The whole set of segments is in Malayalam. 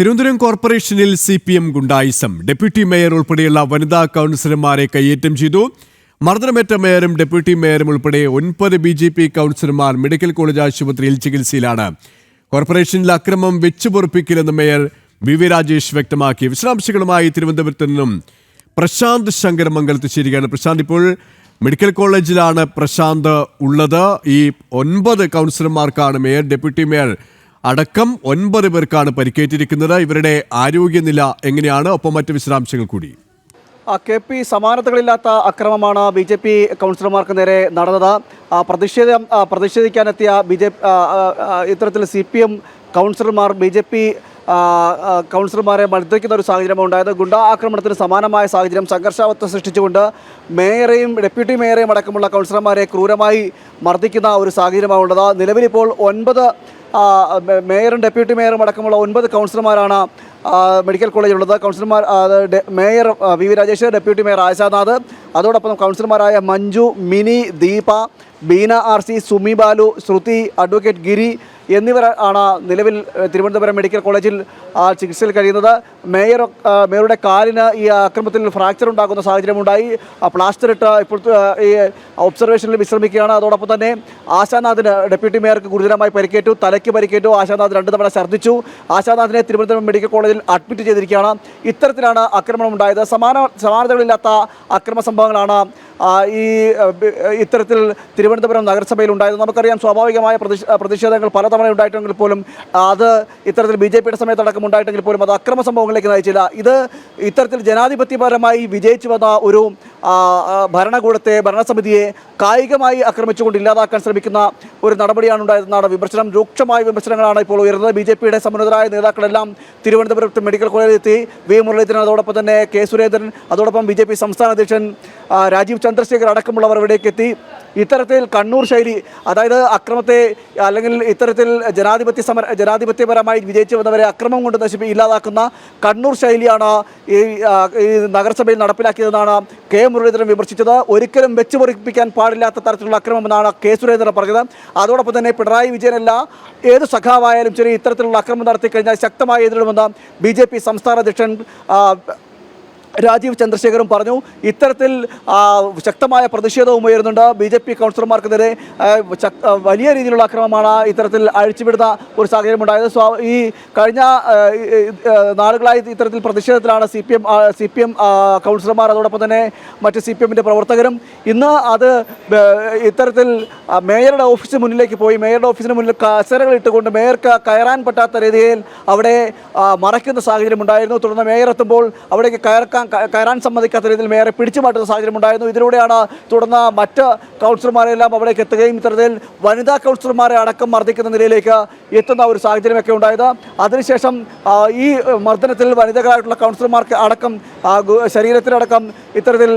തിരുവനന്തപുരം കോർപ്പറേഷനിൽ CPM ഗുണ്ടായിസം. ഡെപ്യൂട്ടി മേയർ ഉൾപ്പെടെയുള്ള വനിതാ കൗൺസിലർമാരെ കയ്യേറ്റം ചെയ്തു. മർദ്ദനമേറ്റ മേയറും ഡെപ്യൂട്ടി മേയറും ഉൾപ്പെടെ 9 BJP കൗൺസിലർമാർ മെഡിക്കൽ കോളേജ് ആശുപത്രിയിൽ ചികിത്സയിലാണ്. കോർപ്പറേഷനിൽ അക്രമം വെച്ചുപൊറുപ്പിക്കില്ലെന്ന് മേയർ VV രാജേഷ് വ്യക്തമാക്കി. വിശദാംശങ്ങളുമായി തിരുവനന്തപുരത്ത് നിന്നും പ്രശാന്ത് ശങ്കരമംഗലത്ത് ചേരുകയാണ്. പ്രശാന്ത്, ഇപ്പോൾ മെഡിക്കൽ കോളേജിലാണ് പ്രശാന്ത് ഉള്ളത്. ഈ 9 കൗൺസിലർമാർക്കാണ്, മേയർ ഡെപ്യൂട്ടി മേയർ അടക്കം 9 പേർക്കാണ് പരിക്കേറ്റിരിക്കുന്നത്. ഇവരുടെ ആരോഗ്യനില എങ്ങനെയാണ്? ഒപ്പം മറ്റ് വിശദാംശങ്ങൾ കൂടി. KP സമാനതകളില്ലാത്ത അക്രമമാണ് BJP കൗൺസിലർമാർക്ക് നേരെ നടന്നത്. പ്രതിഷേധിക്കാനെത്തിയ ഇത്തരത്തിൽ CPM കൗൺസിലർമാർ BJP കൗൺസിലർമാരെ മർദ്ദിക്കുന്ന ഒരു സാഹചര്യമാണ് ഉണ്ടായത്. ഗുണ്ടാ ആക്രമണത്തിന് സമാനമായ സാഹചര്യം സംഘർഷാവസ്ഥ സൃഷ്ടിച്ചുകൊണ്ട് മേയറെയും ഡെപ്യൂട്ടി മേയറെയും അടക്കമുള്ള കൗൺസിലർമാരെ ക്രൂരമായി മർദ്ദിക്കുന്ന ഒരു സാഹചര്യമാണ് ഉള്ളത്. നിലവിലിപ്പോൾ 9 മേയറും ഡെപ്യൂട്ടി മേയറും അടക്കമുള്ള 9 കൗൺസിലർമാരാണ് മെഡിക്കൽ കോളേജിലുള്ളത്. കൗൺസിലർമാർ mayor VV Rajesh, deputy mayor Ashanath, അതോടൊപ്പം കൗൺസിലർമാരായ മഞ്ജു, മിനി, ദീപ, ബീന RC, സുമി ബാലു, ശ്രുതി, അഡ്വക്കേറ്റ് ഗിരി എന്നിവർ ആണ് നിലവിൽ തിരുവനന്തപുരം മെഡിക്കൽ കോളേജിൽ ചികിത്സയിൽ കഴിയുന്നത്. മേയറുടെ കാലിന് ഈ അക്രമത്തിൽ ഫ്രാക്ചർ ഉണ്ടാകുന്ന സാഹചര്യമുണ്ടായി. പ്ലാസ്റ്റർ ഇട്ട് ഇപ്പോൾ ഈ ഒബ്സർവേഷനിൽ വിശ്രമിക്കുകയാണ്. അതോടൊപ്പം തന്നെ ആശാനാഥിന്, ഡെപ്യൂട്ടി മേയർക്ക് ഗുരുതരമായി പരിക്കേറ്റു, തലയ്ക്ക് പരിക്കേറ്റു. ആശാനാഥ് 2 തവണ ഛർദ്ദിച്ചു. ആശാനാഥിനെ തിരുവനന്തപുരം മെഡിക്കൽ കോളേജിൽ അഡ്മിറ്റ് ചെയ്തിരിക്കുകയാണ്. ഇത്തരത്തിലാണ് ആക്രമണം ഉണ്ടായത്. സമാനതകളില്ലാത്ത അക്രമ സംഭവങ്ങളാണ് ഇത്തരത്തിൽ തിരുവനന്തപുരം നഗരസഭയിൽ ഉണ്ടായത്. നമുക്കറിയാം, സ്വാഭാവികമായ പ്രതിഷേധങ്ങൾ പലതവണ ഉണ്ടായിട്ടെങ്കിൽ പോലും അത് ഇത്തരത്തിൽ BJPയുടെ സമയത്തടക്കം ഉണ്ടായിട്ടെങ്കിൽ പോലും അത് അക്രമ സംഭവങ്ങളിലേക്ക് നയിച്ചില്ല. ഇത് ഇത്തരത്തിൽ ജനാധിപത്യപരമായി വിജയിച്ചു വന്ന ഒരു ഭരണകൂടത്തെ, ഭരണസമിതിയെ കായികമായി ആക്രമിച്ചുകൊണ്ട് ഇല്ലാതാക്കാൻ ശ്രമിക്കുന്ന ഒരു നടപടിയാണ് ഉണ്ടായതെന്നാണ് വിമർശനം. രൂക്ഷമായ വിമർശനങ്ങളാണ് ഇപ്പോൾ ഉയർന്നത്. BJPയുടെ സമുന്നതരായ നേതാക്കളെല്ലാം തിരുവനന്തപുരത്ത് മെഡിക്കൽ കോളേജിൽ എത്തി. V മുരളീധരൻ, അതോടൊപ്പം തന്നെ K സുരേന്ദ്രൻ, അതോടൊപ്പം BJP സംസ്ഥാന അധ്യക്ഷൻ രാജീവ് ചന്ദ്രശേഖർ അടക്കമുള്ളവർ ഇവിടേക്ക് എത്തി. ഇത്തരത്തിൽ കണ്ണൂർ ശൈലി, അതായത് അക്രമത്തെ അല്ലെങ്കിൽ ഇത്തരത്തിൽ ജനാധിപത്യപരമായി വിജയിച്ചു വന്നവരെ അക്രമം കൊണ്ട് ഇല്ലാതാക്കുന്ന കണ്ണൂർ ശൈലിയാണ് ഈ നഗരസഭയിൽ നടപ്പിലാക്കിയതെന്നാണ് K മുരളീധരൻ വിമർശിച്ചത്. ഒരിക്കലും വെച്ചുപൊറിപ്പിക്കാൻ പാടില്ലാത്ത തരത്തിലുള്ള അക്രമമെന്നാണ് K സുരേന്ദ്രൻ പറഞ്ഞത്. അതോടൊപ്പം തന്നെ പിണറായി വിജയനല്ല, ഏത് സഖാവായാലും ശരി ഇത്തരത്തിലുള്ള അക്രമം നടത്തിക്കഴിഞ്ഞാൽ ശക്തമായി എതിരിടുമെന്ന് BJP സംസ്ഥാന അധ്യക്ഷൻ രാജീവ് ചന്ദ്രശേഖറും പറഞ്ഞു. ഇത്തരത്തിൽ ശക്തമായ പ്രതിഷേധവും ഉയരുന്നുണ്ട്. BJP കൗൺസിലർമാർക്കെതിരെ വലിയ രീതിയിലുള്ള അക്രമമാണ് ഇത്തരത്തിൽ അഴിച്ചുവിടുന്ന ഒരു സാഹചര്യം ഉണ്ടായത്. ഈ കഴിഞ്ഞ നാളുകളായി ഇത്തരത്തിൽ പ്രതിഷേധത്തിലാണ് CPM കൗൺസിലർമാർ, അതോടൊപ്പം തന്നെ മറ്റ് CPMൻ്റെ പ്രവർത്തകരും. ഇന്ന് അത് ഇത്തരത്തിൽ മേയറുടെ ഓഫീസിന് മുന്നിലേക്ക് പോയി. മേയറുടെ ഓഫീസിന് മുന്നിൽ കസേരകൾ ഇട്ടുകൊണ്ട് മേയർക്ക് കയറാൻ പറ്റാത്ത രീതിയിൽ അവിടെ മറയ്ക്കുന്ന സാഹചര്യം ഉണ്ടായിരുന്നു. തുടർന്ന് മേയർ എത്തുമ്പോൾ അവിടേക്ക് കയറാൻ സമ്മതിക്കാത്ത രീതിയിൽ മേയറെ പിടിച്ചു മാറ്റുന്ന സാഹചര്യം ഉണ്ടായിരുന്നു. ഇതിലൂടെയാണ് തുടർന്ന് മറ്റ് കൗൺസിലർമാരെല്ലാം അവിടേക്ക് എത്തുകയും ഇത്തരത്തിൽ വനിതാ കൗൺസിലർമാരെ അടക്കം മർദ്ദിക്കുന്ന നിലയിലേക്ക് എത്തുന്ന ഒരു സാഹചര്യമൊക്കെ ഉണ്ടായത്. അതിനുശേഷം ഈ മർദ്ദനത്തിൽ വനിതകളായിട്ടുള്ള കൗൺസിലർമാർക്ക് അടക്കം ശരീരത്തിലടക്കം ഇത്തരത്തിൽ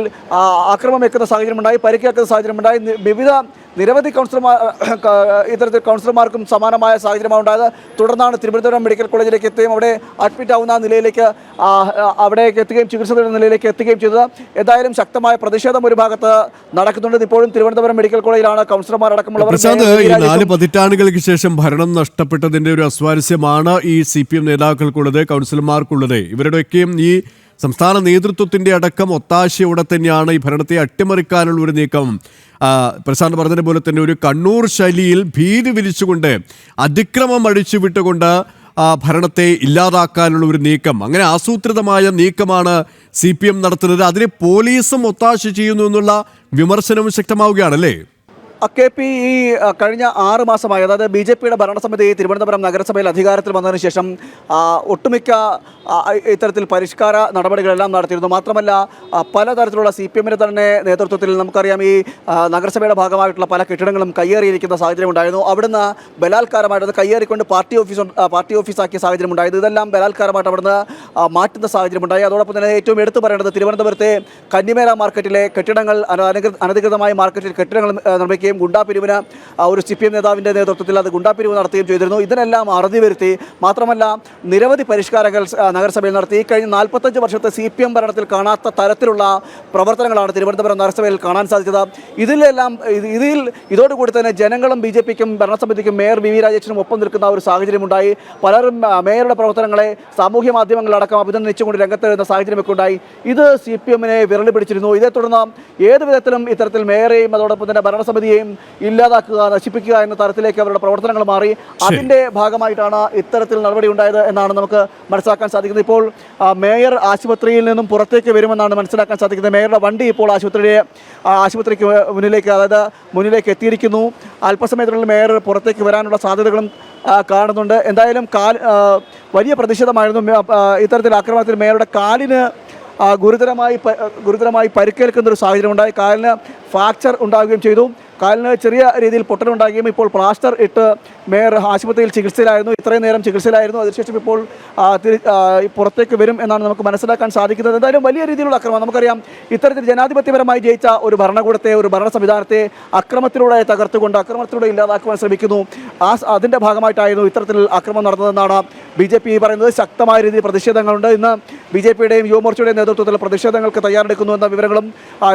ആക്രമം വെക്കുന്ന സാഹചര്യമുണ്ടായി, പരിക്കേൽക്കുന്ന സാഹചര്യമുണ്ടായി. നിരവധി ഇത്തരത്തിൽ കൗൺസിലർമാർക്കും സമാനമായ സാഹചര്യമാണ് ഉണ്ടായത്. തുടർന്നാണ് തിരുവനന്തപുരം മെഡിക്കൽ കോളേജിലേക്ക് എത്തുകയും അവിടെ അഡ്മിറ്റ് ആവുന്ന നിലയിലേക്ക് അവിടേക്ക് എത്തുകയും ചികിത്സ തേടുന്ന നിലയിലേക്ക് എത്തുകയും ചെയ്തത്. എന്തായാലും ശക്തമായ പ്രതിഷേധം ഒരു ഭാഗത്ത് നടക്കുന്നുണ്ട്. ഇപ്പോഴും തിരുവനന്തപുരം മെഡിക്കൽ കോളേജിലാണ് കൗൺസിലർമാർ അടക്കമുള്ളവർ. 4 പതിറ്റാണ്ടുകൾക്ക് ശേഷം ഭരണം നഷ്ടപ്പെട്ടതിന്റെ ഒരു അസ്വാരസ്യമാണ് ഈ CPM നേതാക്കൾക്കുള്ളത്, കൗൺസിലർമാർക്കുള്ളത്. ഇവരുടെയൊക്കെയും ഈ സംസ്ഥാന നേതൃത്വത്തിന്റെ അടക്കം ഒത്താശയോടെ തന്നെയാണ് ഈ ഭരണത്തെ അട്ടിമറിക്കാനുള്ള ഒരു നീക്കം. പ്രശാന്ത് പറഞ്ഞത് പോലെ തന്നെ ഒരു കണ്ണൂർ ശൈലിയിൽ ഭീതി വിരിച്ചുകൊണ്ട്, അതിക്രമം അഴിച്ചുവിട്ടുകൊണ്ട് ഭരണത്തെ ഇല്ലാതാക്കാനുള്ള ഒരു നീക്കം, അങ്ങനെ ആസൂത്രിതമായ നീക്കമാണ് CPM നടത്തുന്നത്. അതിന് പോലീസും ഒത്താശ ചെയ്യുന്നു എന്നുള്ള വിമർശനവും ശക്തമാവുകയാണല്ലേ? KP ഈ കഴിഞ്ഞ 6 മാസമായി, അതായത് BJPയുടെ ഭരണസമിതി തിരുവനന്തപുരം നഗരസഭയിൽ അധികാരത്തിൽ വന്നതിന് ശേഷം ഒട്ടുമിക്ക ഇത്തരത്തിൽ പരിഷ്കാര നടപടികളെല്ലാം നടത്തിയിരുന്നു. മാത്രമല്ല പലതരത്തിലുള്ള CPMൻ്റെ തന്നെ നേതൃത്വത്തിൽ നമുക്കറിയാം ഈ നഗരസഭയുടെ ഭാഗമായിട്ടുള്ള പല കെട്ടിടങ്ങളും കയ്യേറിയിരിക്കുന്ന സാഹചര്യം ഉണ്ടായിരുന്നു. അവിടുന്ന് ബലാത്കാരമായിട്ട് കയ്യേറിക്കൊണ്ട് പാർട്ടി ഓഫീസാക്കിയ സാഹചര്യം ഉണ്ടായത്. ഇതെല്ലാം ബലാത്കാരമായിട്ട് അവിടുന്ന് മാറ്റുന്ന സാഹചര്യമുണ്ടായി. അതോടൊപ്പം തന്നെ ഏറ്റവും എടുത്തു പറയേണ്ടത് തിരുവനന്തപുരത്തെ കന്നിമേല മാർക്കറ്റിലെ കെട്ടിടങ്ങൾ, അനധികൃതമായ മാർക്കറ്റിൽ കെട്ടിടങ്ങൾ നിർമ്മിക്കുകയും നടത്തുകയും ഗുണ്ടാപിരിവിന് ഒരു CPM നേതാവിൻ്റെ നേതൃത്വത്തിൽ അത് ഗുണ്ടാപിരിവ് നടത്തുകയും ചെയ്തിരുന്നു. ഇതിനെല്ലാം അറുതി വരുത്തി. മാത്രമല്ല നിരവധി പരിഷ്കാരങ്ങൾ നഗരസഭയിൽ നടത്തി. കഴിഞ്ഞ 45 വർഷത്തെ CPM ഭരണത്തിൽ കാണാത്ത തരത്തിലുള്ള പ്രവർത്തനങ്ങളാണ് തിരുവനന്തപുരം നഗരസഭയിൽ കാണാൻ സാധിച്ചത്. ഇതോടുകൂടി തന്നെ ജനങ്ങളും BJPക്കും ഭരണസമിതിക്കും മേയർ VV രാജേഷിനും ഒപ്പം നിൽക്കുന്ന ഒരു സാഹചര്യമുണ്ടായി. പലരും മേയറുടെ പ്രവർത്തനങ്ങളെ സാമൂഹ്യ മാധ്യമങ്ങളടക്കം അഭിനന്ദിച്ചുകൊണ്ട് രംഗത്ത് വരുന്ന സാഹചര്യമൊക്കെ ഉണ്ടായി. ഇത് CPMനെ വിരളി പിടിച്ചിരുന്നു. ഇതേ തുടർന്ന് ഏത് വിധത്തിലും ഇത്തരത്തിൽ മേയറെയും അതോടൊപ്പം തന്നെ ഭരണസമിതിയെയും ഇല്ലാതാക്കുക, നശിപ്പിക്കുക എന്ന തരത്തിലേക്ക് അവരുടെ പ്രവർത്തനങ്ങൾ മാറി. അതിൻ്റെ ഭാഗമായിട്ടാണ് ഇത്തരത്തിൽ നടപടി ഉണ്ടായത് എന്നാണ് നമുക്ക് മനസ്സിലാക്കാൻ സാധിക്കുന്നത്. ഇപ്പോൾ മേയർ ആശുപത്രിയിൽ നിന്നും പുറത്തേക്ക് വരുമെന്നാണ് മനസ്സിലാക്കാൻ സാധിക്കുന്നത്. മേയറുടെ വണ്ടി ഇപ്പോൾ ആശുപത്രിക്ക് മുന്നിലേക്ക് എത്തിയിരിക്കുന്നു. അല്പസമയത്തിനുള്ളിൽ മേയർ പുറത്തേക്ക് വരാനുള്ള സാധ്യതകളും കാണുന്നുണ്ട്. എന്തായാലും വലിയ പ്രതിഷേധമായിരുന്നു ഇത്തരത്തിൽ ആക്രമണത്തിൽ. മേയറുടെ കാലിന് ഗുരുതരമായി പരിക്കേൽക്കുന്ന ഒരു സാഹചര്യം ഉണ്ടായി. കാലിന് ഫ്രാക്ചർ ഉണ്ടാവുകയും ചെയ്തു. കാലിന് ചെറിയ രീതിയിൽ പൊട്ടലുണ്ടാകുകയും ഇപ്പോൾ പ്ലാസ്റ്റർ ഇട്ട് മേയർ ആശുപത്രിയിൽ ചികിത്സയിലായിരുന്നു. ഇത്രയും നേരം ചികിത്സയിലായിരുന്നു. അതിനുശേഷം ഇപ്പോൾ പുറത്തേക്ക് വരും എന്നാണ് നമുക്ക് മനസ്സിലാക്കാൻ സാധിക്കുന്നത്. എന്തായാലും വലിയ രീതിയിലുള്ള അക്രമം, നമുക്കറിയാം ഇത്തരത്തിൽ ജനാധിപത്യപരമായി ജയിച്ച ഒരു ഭരണകൂടത്തെ, ഒരു ഭരണ സംവിധാനത്തെ അക്രമത്തിലൂടെ തകർത്തുകൊണ്ട് അക്രമത്തിലൂടെ ഇല്ലാതാക്കുവാൻ ശ്രമിക്കുന്നു. അതിൻ്റെ ഭാഗമായിട്ടായിരുന്നു ഇത്തരത്തിൽ അക്രമം നടന്നതെന്നാണ് BJP പറയുന്നത്. ശക്തമായ രീതിയിൽ പ്രതിഷേധങ്ങളുണ്ട്. ഇന്ന് BJPയുടെയും യുവമോർച്ചയുടെയും നേതൃത്വത്തിൽ പ്രതിഷേധങ്ങൾക്ക് തയ്യാറെടുക്കുന്നു എന്ന വിവരങ്ങളും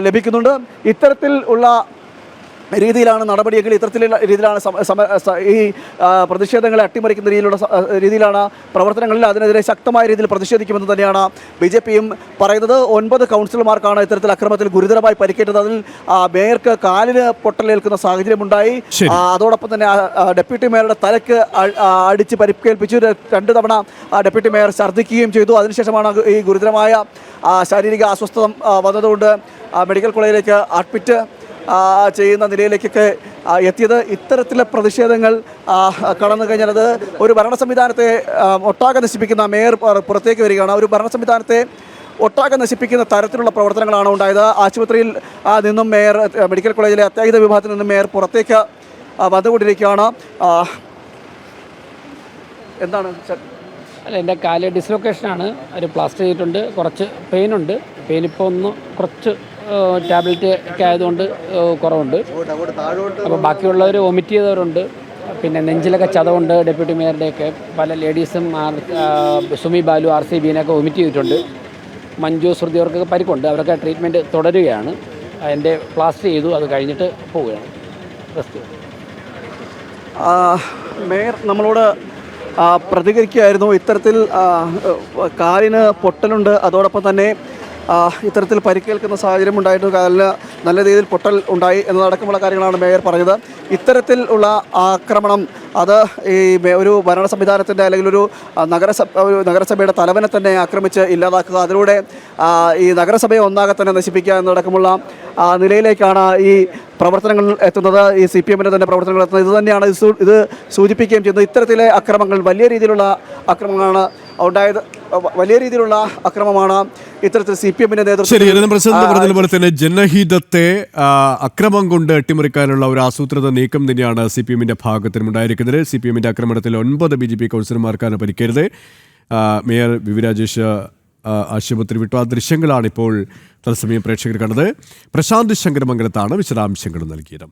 ലഭിക്കുന്നുണ്ട്. ഇത്തരത്തിൽ ഉള്ള രീതിയിലാണ് നടപടിയെങ്കിൽ ഇത്തരത്തിലുള്ള രീതിയിലാണ് ഈ പ്രതിഷേധങ്ങളെ അട്ടിമറിക്കുന്ന രീതിയിലാണ് പ്രവർത്തനങ്ങളിൽ. അതിനെതിരെ ശക്തമായ രീതിയിൽ പ്രതിഷേധിക്കുമെന്ന് തന്നെയാണ് BJPയും പറയുന്നത്. 9 കൗൺസിലർമാർക്കാണ് ഇത്തരത്തിൽ അക്രമത്തിൽ ഗുരുതരമായി പരിക്കേറ്റത്. അതിൽ മേയർക്ക് കാലിന് പൊട്ടലേൽക്കുന്ന സാഹചര്യമുണ്ടായി. അതോടൊപ്പം തന്നെ ഡെപ്യൂട്ടി മേയറുടെ തലയ്ക്ക് അടിച്ച് പരിക്കേൽപ്പിച്ചു. 2 തവണ ഡെപ്യൂട്ടി മേയർ ഛർദ്ദിക്കുകയും ചെയ്തു. അതിനുശേഷമാണ് ഈ ഗുരുതരമായ ശാരീരിക അസ്വസ്ഥത വന്നതുകൊണ്ട് മെഡിക്കൽ കോളേജിലേക്ക് അഡ്മിറ്റ് ചെയ്യുന്ന നിലയിലേക്കൊക്കെ എത്തിയത്. ഇത്തരത്തിലെ പ്രതിഷേധങ്ങൾ കടന്നു കഴിഞ്ഞാൽ അത് ഒരു ഭരണ സംവിധാനത്തെ ഒട്ടാകെ നശിപ്പിക്കുന്ന മേയർ പുറത്തേക്ക് വരികയാണ്. ഒരു ഭരണ സംവിധാനത്തെ ഒട്ടാകെ നശിപ്പിക്കുന്ന തരത്തിലുള്ള പ്രവർത്തനങ്ങളാണ് ഉണ്ടായത്. ആശുപത്രിയിൽ നിന്നും മേയർ, മെഡിക്കൽ കോളേജിലെ അത്യാഹിത വിഭാഗത്തിൽ നിന്നും മേയർ പുറത്തേക്ക് വന്നുകൊണ്ടിരിക്കുകയാണ്. എന്താണ് അല്ല, എൻ്റെ കാല് ഡിസ്ലൊക്കേഷനാണ്. ഒരു പ്ലാസ്റ്റർ ചെയ്തിട്ടുണ്ട്. കുറച്ച് പെയിനുണ്ട്. പെയിൻ ഇപ്പോൾ ഒന്ന് കുറച്ച് ടാബ്ലറ്റ് ഒക്കെ ആയതുകൊണ്ട് കുറവുണ്ട്. അപ്പോൾ ബാക്കിയുള്ളവർ വൊമിറ്റ് ചെയ്തവരുണ്ട്. പിന്നെ നെഞ്ചിലൊക്കെ ചതവുണ്ട്. ഡെപ്യൂട്ടി മേയറുടെയൊക്കെ പല ലേഡീസും സുമി ബാലു RCBനൊക്കെ വൊമിറ്റ് ചെയ്തിട്ടുണ്ട്. മഞ്ജു ശ്രുതി അവർക്കൊക്കെ പരിക്കുണ്ട്. അവരൊക്കെ ട്രീറ്റ്മെൻറ്റ് തുടരുകയാണ്. അതിൻ്റെ പ്ലാസ്റ്റർ ചെയ്തു. അത് കഴിഞ്ഞിട്ട് പോവുകയാണ്. മേയർ നമ്മളോട് പ്രതികരിക്കുകയായിരുന്നു. ഇത്തരത്തിൽ കാലിന് പൊട്ടലുണ്ട്, അതോടൊപ്പം തന്നെ ഇത്തരത്തിൽ പരിക്കേൽക്കുന്ന സാഹചര്യം ഉണ്ടായിരുന്നു. കാലിന് നല്ല രീതിയിൽ പൊട്ടൽ ഉണ്ടായി എന്നതടക്കമുള്ള കാര്യങ്ങളാണ് മേയർ പറഞ്ഞത്. ഇത്തരത്തിൽ ഉള്ള ആക്രമണം അത് ഈ ഒരു ഭരണ സംവിധാനത്തിൻ്റെ അല്ലെങ്കിൽ ഒരു നഗരസഭയുടെ തലവനെ തന്നെ ആക്രമിച്ച് ഇല്ലാതാക്കുക, അതിലൂടെ ഈ നഗരസഭയെ ഒന്നാകെ തന്നെ നശിപ്പിക്കുക എന്നതടക്കമുള്ള നിലയിലേക്കാണ് ഈ പ്രവർത്തനങ്ങൾ എത്തുന്നത്. ഈ CPMൻ്റെ തന്നെ പ്രവർത്തനങ്ങൾ എത്തുന്നത് ഇത് തന്നെയാണ് ഇത് സൂചിപ്പിക്കുകയും ചെയ്യുന്നത്. ഇത്തരത്തിലെ അക്രമങ്ങൾ, വലിയ രീതിയിലുള്ള അക്രമങ്ങളാണ് ഉണ്ടായത്. വലിയ രീതിയിലുള്ള അക്രമമാണ് ഇത്തരത്തിൽ CPMൻ്റെ നേതൃത്വം തന്നെ ജനഹിതത്തെ അക്രമം കൊണ്ട് അട്ടിമറിക്കാനുള്ള ഒരു ആസൂത്രിത നീക്കം തന്നെയാണ് CPMൻ്റെ ഭാഗത്തും ഉണ്ടായിരിക്കുന്നത്. CPMൻ്റെ ആക്രമണത്തിൽ 9 BJP കൗൺസിലർമാർക്കാണ് പരിക്കേറ്റത്. മേയർ VV രാജേഷ് ആശുപത്രി വിട്ടു. ആ ദൃശ്യങ്ങളാണ് ഇപ്പോൾ തത്സമയം പ്രേക്ഷകർ കണ്ടത്. പ്രശാന്ത് ശങ്കരമംഗലത്താണ് വിശദാംശങ്ങൾ നൽകിയത്.